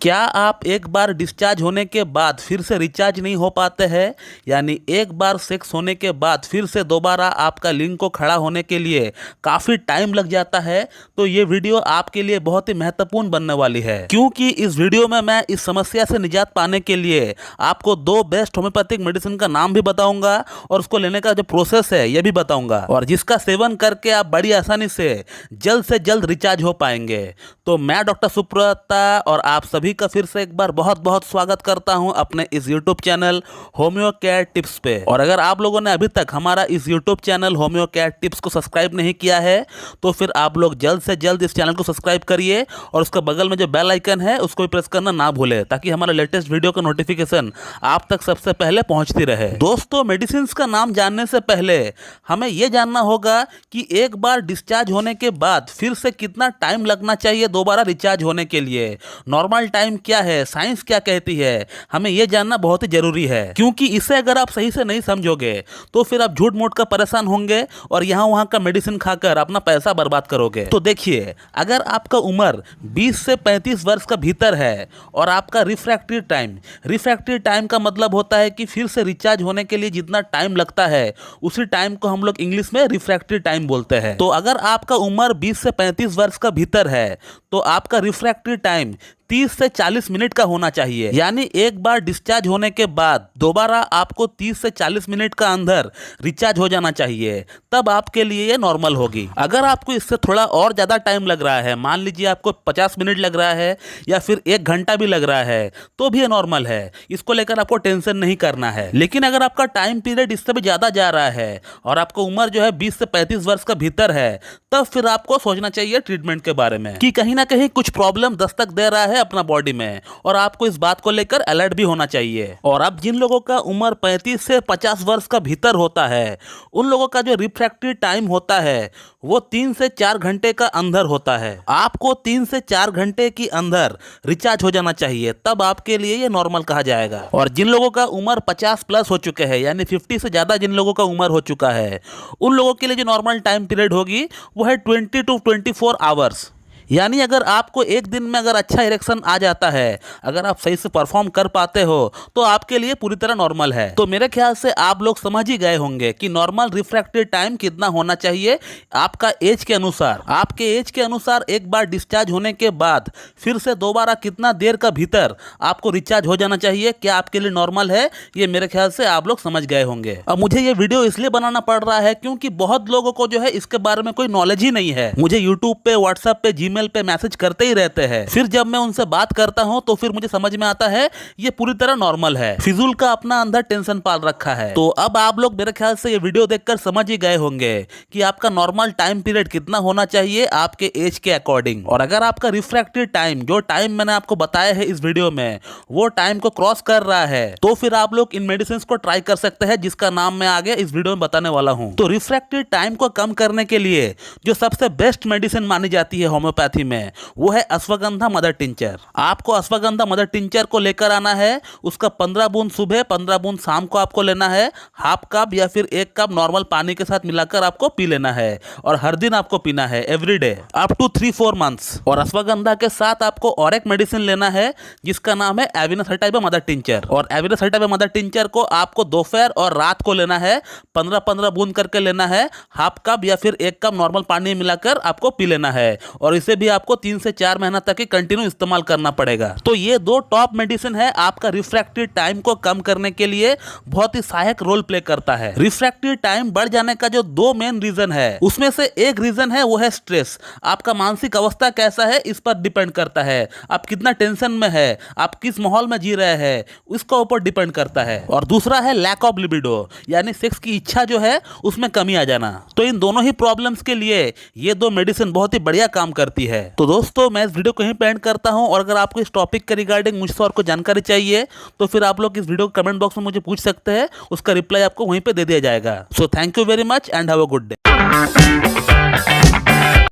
क्या आप एक बार डिस्चार्ज होने के बाद फिर से रिचार्ज नहीं हो पाते हैं, यानी एक बार सेक्स होने के बाद फिर से दोबारा आपका लिंग को खड़ा होने के लिए काफ़ी टाइम लग जाता है? तो ये वीडियो आपके लिए बहुत ही महत्वपूर्ण बनने वाली है, क्योंकि इस वीडियो में मैं इस समस्या से निजात पाने के लिए आपको 2 बेस्ट होम्योपैथिक मेडिसिन का नाम भी बताऊंगा और उसको लेने का जो प्रोसेस है ये भी बताऊंगा, और जिसका सेवन करके आप बड़ी आसानी से जल्द रिचार्ज हो पाएंगे। तो मैं डॉक्टर सुप्रता और आप सभी का फिर से एक बार बहुत बहुत स्वागत करता हूं अपने इस YouTube channel homeo care tips पे। और अगर आप लोगों ने अभी तक हमारा इस YouTube channel homeo care tips को सब्सक्राइब नहीं किया है तो फिर आप लोग जल्द से जल्द इस चैनल को सब्सक्राइब करिए और उसके बगल में जो बेल आइकन है उसको भी प्रेस करना ना भूलें, ताकि हमारा लेटेस्ट वीडियो का नोटिफिकेशन आप तक सबसे पहले पहुंचती रहे। दोस्तों, मेडिसिन का नाम जानने से पहले हमें यह जानना होगा कि एक बार डिस्चार्ज होने के बाद फिर से कितना टाइम लगना चाहिए दोबारा रिचार्ज होने के लिए। नॉर्मल टाइम क्या है, साइंस क्या कहती है, हमें यह जानना बहुत ही जरूरी है, क्योंकि इसे अगर आप सही से नहीं समझोगे तो फिर आप झूठ मूठ का परेशान होंगे और यहाँ वहाँ का मेडिसिन खाकर अपना पैसा बर्बाद करोगे। तो देखिए, अगर आपका उम्र 20 से 35 वर्ष का भीतर है और आपका रिफ्रैक्टरी टाइम का मतलब होता है कि फिर से रिचार्ज होने के लिए जितना टाइम लगता है उसी टाइम को हम लोग इंग्लिश में रिफ्रैक्टरी टाइम बोलते हैं। तो अगर आपका उम्र 20 से 35 वर्ष का भीतर है तो आपका रिफ्रैक्टरी टाइम 30 से 40 मिनट का होना चाहिए, यानी एक बार डिस्चार्ज होने के बाद दोबारा आपको 30 से 40 मिनट का अंदर रिचार्ज हो जाना चाहिए, तब आपके लिए ये नॉर्मल होगी। अगर आपको इससे थोड़ा और ज़्यादा टाइम लग रहा है, मान लीजिए आपको 50 मिनट लग रहा है या फिर 1 घंटा भी लग रहा है, तो भी ये नॉर्मल है, इसको लेकर आपको टेंशन नहीं करना है। लेकिन अगर आपका टाइम पीरियड इससे भी ज़्यादा जा रहा है और आपका उम्र जो है 20 से 35 वर्ष का भीतर है, तब फिर आपको सोचना चाहिए ट्रीटमेंट के बारे में कि कहीं ना कहीं कुछ प्रॉब्लम दस्तक दे रहा है अपना बॉडी में, और आपको इस बात को लेकर अलर्ट भी होना चाहिए। और अब जिन लोगों का उम्र 35 से 50 वर्ष का भीतर होता है, उन लोगों का जो रिफ्रैक्टरी टाइम होता है वो 3 से 4 घंटे का अंदर होता है। आपको 3 से 4 घंटे के अंदर रिचार्ज हो जाना चाहिए, तब आपके लिए ये नॉर्मल कहा जाएगा। और जिन लोगों का उम्र 50 प्लस हो चुके हैं, यानी 50 से ज्यादा जिन लोगों का उम्र हो चुका है, उन लोगों के लिए जो नॉर्मल टाइम पीरियड होगी वो है 20 to 24 आवर्स। यानी अगर आपको एक दिन में अगर अच्छा इरेक्शन आ जाता है, अगर आप सही से परफॉर्म कर पाते हो, तो आपके लिए पूरी तरह नॉर्मल है। तो मेरे ख्याल से आप लोग समझ ही गए होंगे कि नॉर्मल रिफ्रैक्टरी टाइम कितना होना चाहिए आपका एज के अनुसार। आपके एज के अनुसार एक बार डिस्चार्ज होने के बाद फिर से दोबारा कितना देर का भीतर आपको रिचार्ज हो जाना चाहिए, क्या आपके लिए नॉर्मल है, ये मेरे ख्याल से आप लोग समझ गए होंगे। अब मुझे ये वीडियो इसलिए बनाना पड़ रहा है क्योंकि बहुत लोगों को जो है इसके बारे में कोई नॉलेज ही नहीं है। मुझे यूट्यूब पे, व्हाट्सएप पे, जीमेल पे मैसेज करते ही रहते हैं, फिर जब मैं उनसे बात करता हूं तो फिर मुझे समझ में आता है ये पूरी तरह नॉर्मल है, फिजूल का अपना अंदर टेंशन पाल रखा है। तो अब आप लोग मेरे ख्याल से ये वीडियो देखकर समझ ही गए होंगे कि आपका नॉर्मल टाइम पीरियड कितना होना चाहिए आपके एज के अकॉर्डिंग। और अगर आपका रिफ्रैक्टरी टाइम, जो टाइम मैंने आपको बताया है इस वीडियो में, वो टाइम को क्रॉस कर रहा है, तो फिर आप लोग इन मेडिसिन को ट्राई कर सकते हैं, जिसका नाम मैं आगे इस वीडियो में बताने वाला हूं। तो रिफ्रैक्टरी टाइम को कम करने के लिए जो सबसे बेस्ट मेडिसिन मानी जाती है होम्योपैथी में, वो है अश्वगंधा मदर टिंचर। आपको अश्वगंधा मदर टिंचर को लेकर आना है, उसका 15 बूंद सुबह, 15 बूंद शाम को आपको लेना है, हाफ कप या फिर 1 कप नॉर्मल पानी के साथ मिलाकर आपको पी लेना है, और हर दिन आपको पीना है, एवरीडे अप टू 3-4 मंथ्स। और अश्वगंधा के साथ आपको और एक मेडिसिन लेना है जिसका नाम है एविना सटाइवा मदर टिंचर। और एविना सटाइवा मदर टिंचर को आपको दोपहर और रात को लेना है, 15-15 बूंद करके लेना है, हाफ कप या फिर 1 कप नॉर्मल पानी मिलाकर आपको पी लेना है, और इसे भी आपको 3 से 4 महीना तक ही कंटिन्यू इस्तेमाल करना पड़ेगा। तो ये 2 टॉप मेडिसिन है, आपका रिफ्रैक्टरी टाइम को कम करने के लिए बहुत ही सहायक रोल प्ले करता है। रिफ्रैक्टरी टाइम बढ़ जाने का जो 2 मेन रीजन है, उसमें से एक रीजन है वो है स्ट्रेस। आपका मानसिक अवस्था कैसा है इस पर डिपेंड करता है, आप कितना टेंशन में है, आप किस माहौल में जी रहे हैं, उसका ऊपर डिपेंड करता है। और दूसरा है लैक ऑफ लिबिडो, यानी सेक्स की इच्छा जो है उसमें कमी आ जाना। तो इन दोनों ही प्रॉब्लम्स के लिए ये 2 मेडिसिन बहुत ही बढ़िया काम करती है। तो दोस्तों, मैं इस वीडियो को यहीं पे एंड करता हूं, और अगर आपको इस टॉपिक के रिगार्डिंग मुझसे और कोई जानकारी चाहिए तो फिर आप लोग इस वीडियो को कमेंट बॉक्स में मुझे पूछ सकते हैं, उसका रिप्लाई आपको वहीं पे दे दिया जाएगा। So thank you very much and have a good day.